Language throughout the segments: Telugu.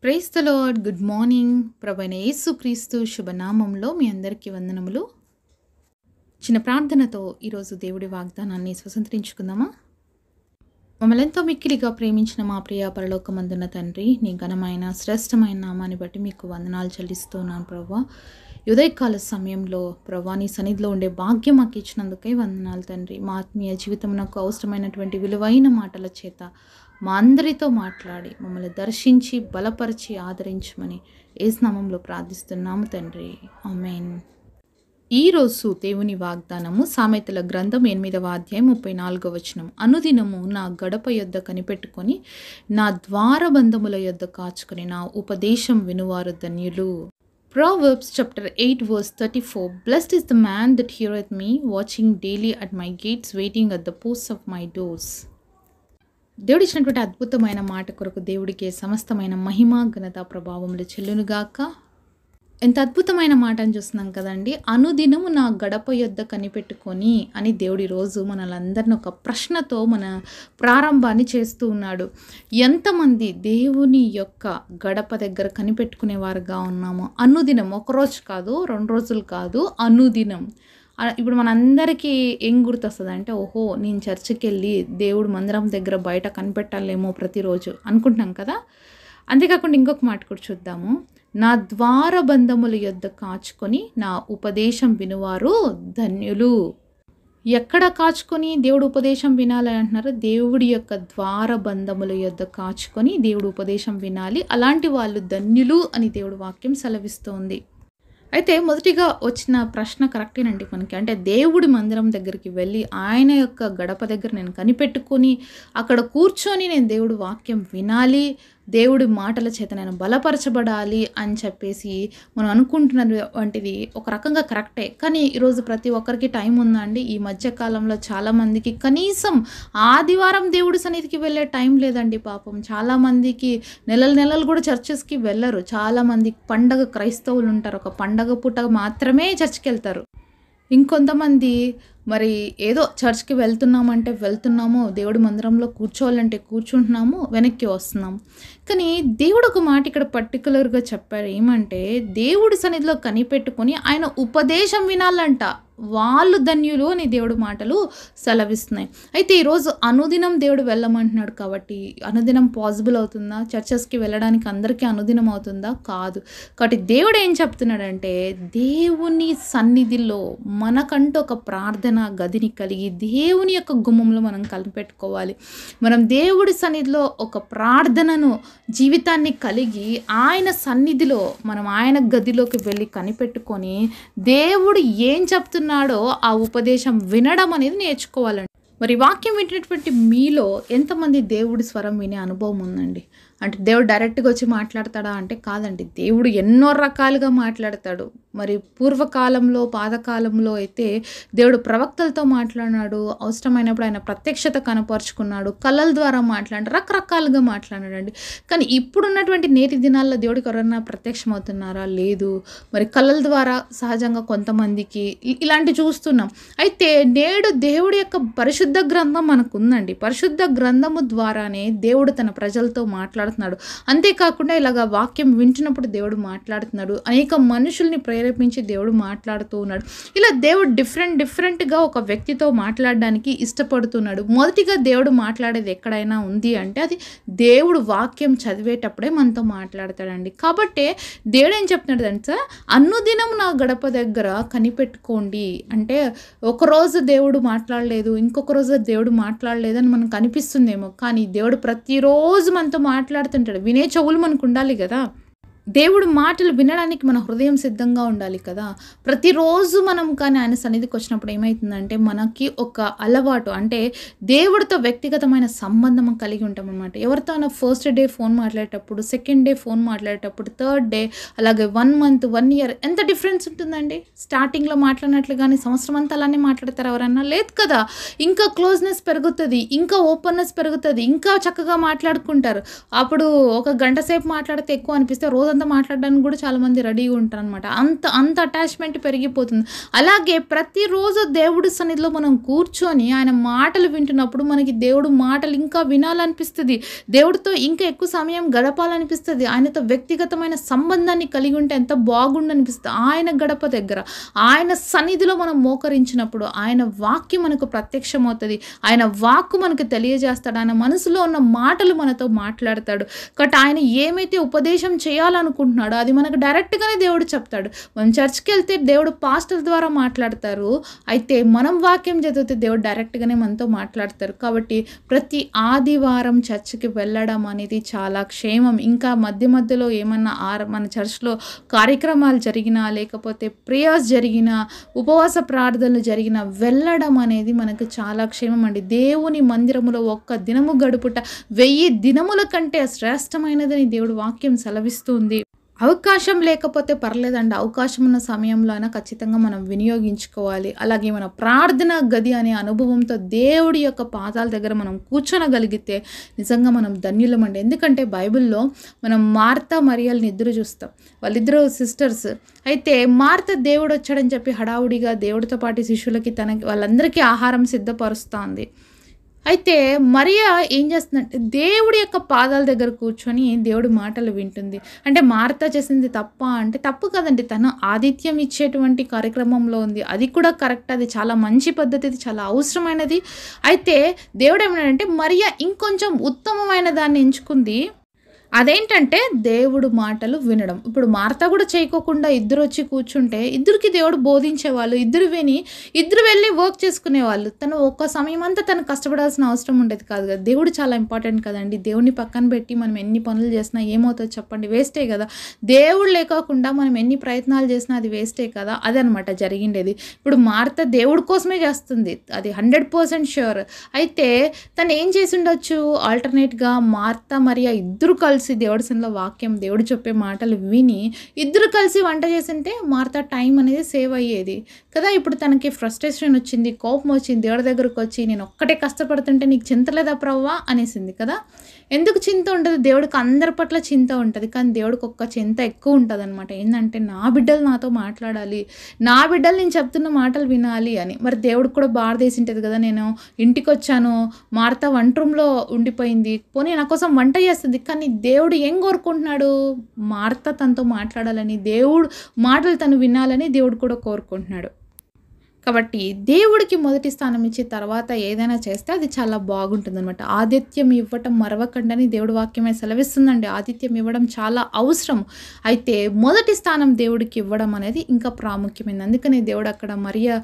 Praise the lord. Good morning. ప్రభువైన యేసుక్రీస్తు శుభనామంలో మీ అందరికీ వందనములు. చిన్న ప్రార్థనతో ఈరోజు దేవుడి వాగ్దానాన్ని స్వతంత్రించుకుందామా? మమ్మల్ని ఎంతో మిక్కిలిగా ప్రేమించిన మా ప్రియ పరలోకమందున్న తండ్రి, నీ ఘనమైన శ్రేష్టమైన నామాన్ని బట్టి మీకు వందనాలు చెల్లిస్తున్నాను ప్రభువా. ఉదయకాల సమయంలో ప్రభువా నీ సన్నిధిలో ఉండే భాగ్యం మాకు ఇచ్చినందుకే వందనాలు తండ్రి. మా ఆత్మీయ జీవితమునకు అవసరమైనటువంటి విలువైన మాటల చేత మా అందరితో మాట్లాడి మమ్మల్ని దర్శించి బలపరిచి ఆదరించమని యేసు నామములో ప్రార్థిస్తున్నాము తండ్రి. ఆమేన్. ఈరోజు దేవుని వాగ్దానము సామెతల గ్రంథం 8వ అధ్యాయం 34వ వచనం. అనుదినము నా గడప యొద్ద కనిపెట్టుకొని నా ద్వారబంధముల యొద్ద కాచుకొని నా ఉపదేశం వినువారు ధన్యులు. Proverbs chapter 8 verse 34. Blessed is the man that heareth me, watching daily at my gates, waiting at the posts of my doors. దేవుడు ఇచ్చినటువంటి అద్భుతమైన మాట కొరకు దేవుడికి సమస్తమైన మహిమ ఘనత ప్రభావములు చెల్లునుగాక. ఎంత అద్భుతమైన మాట అని చూస్తున్నాం కదండి. అనుదినము నా గడప యొద్ద కనిపెట్టుకొని అని దేవుడి రోజు మనలందరిని ఒక ప్రశ్నతో మన ప్రారంభాన్ని చేస్తూ ఉన్నాడు. ఎంతమంది దేవుని యొక్క గడప దగ్గర కనిపెట్టుకునేవారుగా ఉన్నాము? అనుదినం, ఒకరోజు కాదు, 2 రోజులు కాదు, అనుదినం. ఇప్పుడు మనందరికీ ఏం గుర్తొస్తుంది అంటే, ఓహో నేను చర్చికి వెళ్ళి దేవుడు మందిరం దగ్గర బయట కనిపెట్టాలేమో ప్రతిరోజు అనుకుంటున్నాం కదా. అంతేకాకుండా ఇంకొక మాట కూడా చూద్దాము. నా ద్వారబంధముల యొద్ద కాచుకొని నా ఉపదేశం వినువారు ధన్యులు. ఎక్కడ కాచుకొని దేవుడు ఉపదేశం వినాలి అంటున్నారు? దేవుడి యొక్క ద్వారబంధముల యొద్ద కాచుకొని దేవుడు ఉపదేశం వినాలి. అలాంటి వాళ్ళు ధన్యులు అని దేవుడు వాక్యం సెలవిస్తోంది. అయితే మొదటిగా వచ్చిన ప్రశ్న కరెక్టేనండి మనకి. అంటే దేవుడి మందిరం దగ్గరికి వెళ్ళి ఆయన యొక్క గడప దగ్గర నేను కనిపెట్టుకొని అక్కడ కూర్చొని నేను దేవుడి వాక్యం వినాలి, దేవుడి మాటల చేత నేను బలపరచబడాలి అని చెప్పేసి మనం అనుకుంటున్నటువంటిది ఒక రకంగా కరెక్టే. కానీ ఈరోజు ప్రతి ఒక్కరికి టైం ఉందండి? ఈ మధ్యకాలంలో చాలామందికి కనీసం ఆదివారం దేవుడి సన్నిధికి వెళ్ళే టైం లేదండి పాపం. చాలామందికి నెలలు కూడా చర్చెస్కి వెళ్ళరు. చాలామంది పండగ క్రైస్తవులు ఉంటారు, ఒక పండగ పూట మాత్రమే చర్చ్కి వెళ్తారు. ఇంకొంతమంది మరి ఏదో చర్చ్కి వెళ్తున్నామంటే వెళ్తున్నాము, దేవుడి మందిరంలో కూర్చోవాలంటే కూర్చుంటున్నాము, వెనక్కి వస్తున్నాము. కానీ దేవుడు ఒక మాట ఇక్కడ పర్టికులర్గా చెప్పారు. ఏమంటే దేవుడి సన్నిధిలో కనిపెట్టుకొని ఆయన ఉపదేశం వినాలంట, వాళ్ళు ధన్యులు అని దేవుడు మాటలు సెలవిస్తున్నాయి. అయితే ఈరోజు అనుదినం దేవుడు వెళ్ళమంటున్నాడు కాబట్టి అనుదినం పాసిబుల్ అవుతుందా? చర్చెస్కి వెళ్ళడానికి అందరికీ అనుదినం అవుతుందా? కాదు. కాబట్టి దేవుడు ఏం చెప్తున్నాడంటే, దేవుని సన్నిధిలో మనకంటూ ఒక ప్రార్థన గదిని కలిగి దేవుని యొక్క గుమ్మంలో మనం కనిపెట్టుకోవాలి. మనం దేవుడి సన్నిధిలో ఒక ప్రార్థనను జీవితాన్ని కలిగి ఆయన సన్నిధిలో మనం ఆయన గదిలోకి వెళ్ళి కనిపెట్టుకొని దేవుడు ఏం చెప్తున్నాడో ఆ ఉపదేశం వినడం అనేది నేర్చుకోవాలండి. మరి వాక్యం వింటున్నటువంటి మీలో ఎంతమంది దేవుడి స్వరం వినే అనుభవం ఉందండి? అంటే దేవుడు డైరెక్ట్గా వచ్చి మాట్లాడతాడా అంటే కాదండి. దేవుడు ఎన్నో రకాలుగా మాట్లాడతాడు. మరి పూర్వకాలంలో పాతకాలంలో అయితే దేవుడు ప్రవక్తలతో మాట్లాడినాడు, అవసరమైనప్పుడు ఆయన ప్రత్యక్షత కనపరుచుకున్నాడు, కళల ద్వారా మాట్లాడాడు, రకరకాలుగా మాట్లాడాడండి. కానీ ఇప్పుడున్నటువంటి నేటి దినాల్లో దేవుడికి ఎవరన్నా ప్రత్యక్షమవుతున్నారా? లేదు. మరి కళల ద్వారా సహజంగా కొంతమందికి ఇలాంటివి చూస్తున్నాం. అయితే నేడు దేవుడి యొక్క పరిశుద్ధ గ్రంథం మనకు ఉందండి. పరిశుద్ధ గ్రంథము ద్వారానే దేవుడు తన ప్రజలతో మాట్లాడుతున్నాడు. అంతేకాకుండా ఇలాగ వాక్యం వింటున్నప్పుడు దేవుడు మాట్లాడుతున్నాడు. అనేక మనుషుల్ని ప్రేరేపించి దేవుడు మాట్లాడుతూ ఉన్నాడు. ఇలా దేవుడు డిఫరెంట్గా ఒక వ్యక్తితో మాట్లాడడానికి ఇష్టపడుతున్నాడు. మొదటిగా దేవుడు మాట్లాడేది ఎక్కడైనా ఉంది అంటే అది దేవుడు వాక్యం చదివేటప్పుడే మనతో మాట్లాడతాడండి. కాబట్టి దేవుడు ఏం చెప్తున్నాడు అంటే, అనుదినం నా గడప దగ్గర కనిపెట్టుకోండి. అంటే ఒకరోజు దేవుడు మాట్లాడలేదు, ఇంకొక రోజు దేవుడు మాట్లాడలేదు అని మనకు అనిపిస్తుందేమో. కానీ దేవుడు ప్రతిరోజు మనతో మాట్లాడుతుంటాడు. వినే చెవులు మనకు ఉండాలి కదా. దేవుడు మాటలు వినడానికి మన హృదయం సిద్ధంగా ఉండాలి కదా. ప్రతిరోజు మనం కానీ ఆయన సన్నిధికి వచ్చినప్పుడు ఏమవుతుందంటే మనకి ఒక అలవాటు, అంటే దేవుడితో వ్యక్తిగతమైన సంబంధం కలిగి ఉంటాం అనమాట. ఎవరితో అయినా ఫస్ట్ డే ఫోన్ మాట్లాడేటప్పుడు, సెకండ్ డే ఫోన్ మాట్లాడేటప్పుడు, థర్డ్ డే, అలాగే 1 month 1 year ఎంత డిఫరెన్స్ ఉంటుందండి? స్టార్టింగ్లో మాట్లాడినట్లు కానీ సంవత్సరం అంతా అలానే మాట్లాడతారు ఎవరన్నా? లేదు కదా. ఇంకా క్లోజ్నెస్ పెరుగుతుంది, ఇంకా ఓపెన్నెస్ పెరుగుతుంది, ఇంకా చక్కగా మాట్లాడుకుంటారు. అప్పుడు ఒక గంట సేపు మాట్లాడితే ఎక్కువ అనిపిస్తే రోజు రోజంతా మాట్లాడడానికి కూడా చాలామంది రెడీగా ఉంటారనమాట. అంత అంత అటాచ్‌మెంట్ పెరిగిపోతుంది. అలాగే ప్రతిరోజు దేవుడి సన్నిధిలో మనం కూర్చొని ఆయన మాటలు వింటున్నప్పుడు మనకి దేవుడు మాటలు ఇంకా వినాలనిపిస్తది. దేవుడితో ఇంకా ఎక్కువ సమయం గడపాలనిపిస్తది. ఆయనతో వ్యక్తిగతమైన సంబంధాన్ని కలిగి ఉంటే ఎంత బాగుండనిపిస్తది. ఆయన గడప దగ్గర, ఆయన సన్నిధిలో మనం మోకరించినప్పుడు ఆయన వాక్యం మనకు ప్రత్యక్షమవుతది. ఆయన వాక్కు మనకు తెలియజేస్తాడు. ఆయన మనసులో ఉన్న మాటలు మనతో మాట్లాడతాడు. కాబట్టి ఆయన ఏమైతే ఉపదేశం చేయాలనుకుంటున్నాడో అది మనకు డైరెక్ట్‌గానే దేవుడు చెప్తాడు. మనం చర్చ్‌కెళ్తే దేవుడు పాస్టర్ ద్వారా మాట్లాడతారు. అయితే మనం వాక్యం చదివితే దేవుడు డైరెక్ట్‌గానే మనతో మాట్లాడతారు. కాబట్టి ప్రతి ఆదివారం చర్చ్‌కి వెళ్ళడం అనేది చాలా క్షేమం. ఇంకా మధ్య మధ్యలో ఏమన్నా మన చర్చ్‌లో కార్యక్రమాలు జరిగినా, లేకపోతే ప్రేయర్స్ జరిగినా, ఉపవాస ప్రార్థనలు జరిగినా వెళ్ళడం అనేది మనకు చాలా క్షేమం అండి. దేవుని మందిరములో ఒక్క దినము గడుపుట 1000 దినముల కంటే శ్రేష్టమైనదని దేవుడు వాక్యం సెలవిస్తుంది. అవకాశం లేకపోతే పర్లేదండి. అవకాశం ఉన్న సమయంలో అయినా ఖచ్చితంగా మనం వినియోగించుకోవాలి. అలాగే మన ప్రార్థన గది అనే అనుభవంతో దేవుడి యొక్క పాదాల దగ్గర మనం కూర్చొనగలిగితే నిజంగా మనం ధన్యులమండి. ఎందుకంటే బైబిల్‌లో మనం మార్తా, మరియలని ఇద్దరు చూస్తాం. వాళ్ళిద్దరూ సిస్టర్స్. అయితే మార్త దేవుడొచ్చాడని చెప్పి హడావుడిగా దేవుడితో పాటు శిష్యులకి వాళ్ళందరికీ ఆహారం సిద్ధపరుస్తా ఉంది. అయితే మరియ ఏం చేస్తుందంటే దేవుడి యొక్క పాదాల దగ్గర కూర్చొని దేవుడి మాటలు వింటుంది. అంటే మార్త చేసింది తప్పా అంటే తప్పు కదండి. తను ఆతిథ్యం ఇచ్చేటువంటి కార్యక్రమంలో ఉంది. అది కూడా కరెక్ట్. అది చాలా మంచి పద్ధతి. అది చాలా అవసరమైనది. అయితే దేవుడు ఏమన్నాడంటే మరియ ఇంకొంచెం ఉత్తమమైన దాన్ని ఎంచుకుంది. అదేంటంటే దేవుడు మాటలు వినడం. ఇప్పుడు మార్త కూడా చేయకోకుండా ఇద్దరు వచ్చి కూర్చుంటే ఇద్దరికి దేవుడు బోధించేవాళ్ళు. ఇద్దరు విని ఇద్దరు వెళ్ళి వర్క్ చేసుకునేవాళ్ళు. తను ఒక్క సమయం అంతా తను కష్టపడాల్సిన అవసరం ఉండేది కాదు కదా. దేవుడు చాలా ఇంపార్టెంట్ కదండి. దేవుడిని పక్కన పెట్టి మనం ఎన్ని పనులు చేసినా ఏమవుతుందో చెప్పండి, వేస్టే కదా. దేవుడు లేకోకుండా మనం ఎన్ని ప్రయత్నాలు చేసినా అది వేస్టే కదా. అదనమాట జరిగిండేది. ఇప్పుడు మార్త దేవుడి కోసమే చేస్తుంది, అది 100% ష్యూర్. అయితే తను ఏం చేసి ఉండొచ్చు, ఆల్టర్నేట్గా మార్త మరియ ఇద్దరు కలిసి దేవుడి సన్నిధిలో వాక్యం, దేవుడు చెప్పే మాటలు విని ఇద్దరు కలిసి వంట చేసింటే మార్త టైం అనేది సేవ్ అయ్యేది కదా. ఇప్పుడు తనకి ఫ్రస్ట్రేషన్ వచ్చింది, కోపం వచ్చింది, దేవుడి దగ్గరకు వచ్చి నేను ఒక్కటే కష్టపడుతుంటే నీకు చింత లేదా ప్రవ్వా అనేసింది కదా. ఎందుకు చింత ఉంటుంది? దేవుడికి అందరి పట్ల చింత ఉంటుంది, కానీ దేవుడికి ఒక్క చింత ఎక్కువ ఉంటుంది అనమాట. ఏంటంటే నా బిడ్డలు నాతో మాట్లాడాలి, నా బిడ్డలు నేను చెప్తున్న మాటలు వినాలి అని. మరి దేవుడికి కూడా బాధేసి ఉంటుంది కదా. నేను ఇంటికి వచ్చాను, మార్త వంట రూమ్లో ఉండిపోయింది, పోనీ నా కోసం వంట చేస్తుంది, కానీ దేవుడు ఏం కోరుకుంటున్నాడు? మార్త తనతో మాట్లాడాలని, దేవుడు మాటలు తను వినాలని దేవుడు కూడా కోరుకుంటున్నాడు. కాబట్టి దేవుడికి మొదటి స్థానం ఇచ్చి తర్వాత ఏదైనా చేస్తే అది చాలా బాగుంటుందన్నమాట. ఆతిథ్యం ఇవ్వటం మరవకండని దేవుడి వాక్యమే సెలవిస్తుందండి. ఆతిథ్యం ఇవ్వడం చాలా అవసరం. అయితే మొదటి స్థానం దేవుడికి ఇవ్వడం అనేది ఇంకా ప్రాముఖ్యమైనది. అందుకని దేవుడు అక్కడ మరియ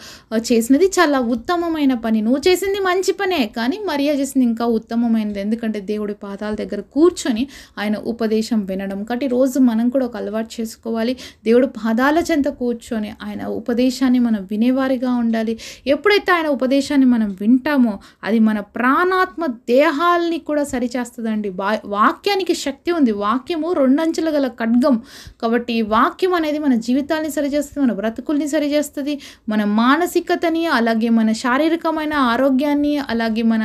చేసినది చాలా ఉత్తమమైన పని. నువ్వు చేసింది మంచి పనే, కానీ మరియ చేసింది ఇంకా ఉత్తమమైనది. ఎందుకంటే దేవుడి పాదాల దగ్గర కూర్చొని ఆయన ఉపదేశం వినడం. కాబట్టి రోజు మనం కూడా ఒక అలవాటు చేసుకోవాలి. దేవుడు పాదాల చెంత కూర్చొని ఆయన ఉపదేశాన్ని మనం వినేవారిగా ఉండాలి. ఎప్పుడైతే ఆయన ఉపదేశాన్ని మనం వింటామో అది మన ప్రాణాత్మ దేహాల్ని కూడా సరిచేస్తుందండి. వాక్యానికి శక్తి ఉంది. వాక్యము 2 అంచులు గల ఖడ్గం. కాబట్టి వాక్యం అనేది మన జీవితాన్ని సరిచేస్తుంది, మన బ్రతుకుల్ని సరిచేస్తుంది, మన మానసికతని, అలాగే మన శారీరకమైన ఆరోగ్యాన్ని, అలాగే మన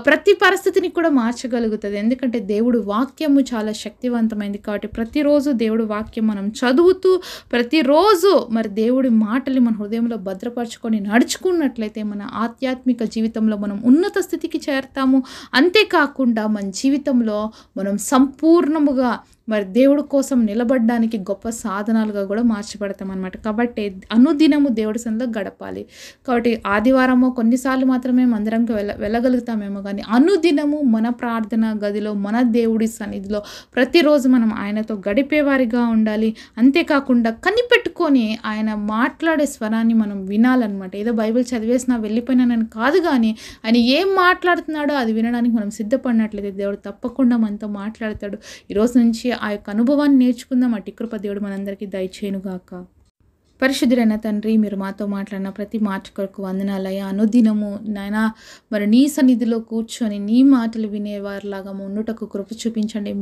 ప్రతి పరిస్థితిని కూడా మార్చగలుగుతుంది. ఎందుకంటే దేవుడు వాక్యము చాలా శక్తివంతమైంది. కాబట్టి ప్రతిరోజు దేవుడు వాక్యం మనం చదువుతూ ప్రతిరోజు మరి దేవుడి మాటలు మన హృదయంలో భద్రపరచుకొని నడుచుకున్నట్లయితే మన ఆధ్యాత్మిక జీవితంలో మనం ఉన్నత స్థితికి చేరతాము. అంతేకాకుండా మన జీవితంలో మనం సంపూర్ణముగా మరి దేవుడి కోసం నిలబడడానికి గొప్ప సాధనాలుగా కూడా మార్చబడతాం అనమాట. కాబట్టి అనుదినము దేవుడి సన్నిధిలో గడపాలి. కాబట్టి ఆదివారమో కొన్నిసార్లు మాత్రమే మందిరంకి వెళ్ళగలుగుతామేమో, కానీ అనుదినము మన ప్రార్థన గదిలో, మన దేవుడి సన్నిధిలో ప్రతిరోజు మనం ఆయనతో గడిపేవారిగా ఉండాలి. అంతేకాకుండా కనిపెట్టుకొని ఆయన మాట్లాడే స్వరాన్ని మనం వినాలన్నమాట. ఏదో బైబిల్ చదివేసినా వెళ్ళిపోయినానని కాదు, కానీ ఆయన ఏం మాట్లాడుతున్నాడో అది వినడానికి మనం సిద్ధపడినట్లయితే దేవుడు తప్పకుండా మనతో మాట్లాడతాడు. ఈరోజు నుంచి ఆ యొక్క అనుభవాన్ని నేర్చుకుందాం. అట్టి కృప దేవుడు మనందరికీ దయచేయునుగాక. పరిశుద్ధుడైన తండ్రి, మీరు మాతో మాట్లాడిన ప్రతి మాట కొరకు వందనాలయ్యా. అనుదినము నాయనా మరి నీ సన్నిధిలో కూర్చొని నీ మాటలు వినేవారిలాగా ఉండుటకు కృప చూపించండి.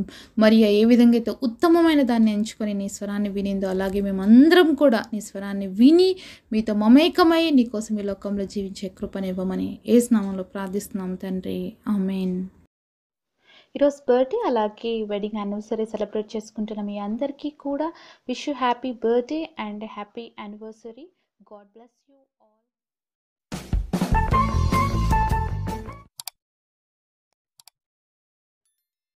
మరి ఏ విధంగా అయితే ఉత్తమమైన దాన్ని ఎంచుకొని నీ స్వరాన్ని వినిందో అలాగే మేమందరం కూడా నీ స్వరాన్ని విని మీతో మమేకమై నీ కోసం ఈ లోకంలో జీవించే కృపనివ్వమని యేసు నామములో ప్రార్థిస్తున్నాం తండ్రి. ఆమేన్. ఈరోజు బర్త్డే అలాగే వెడ్డింగ్ యానివర్సరీ సెలబ్రేట్ చేసుకుంటున్న మీ అందరికీ కూడా wish you happy birthday and happy anniversary. God bless you.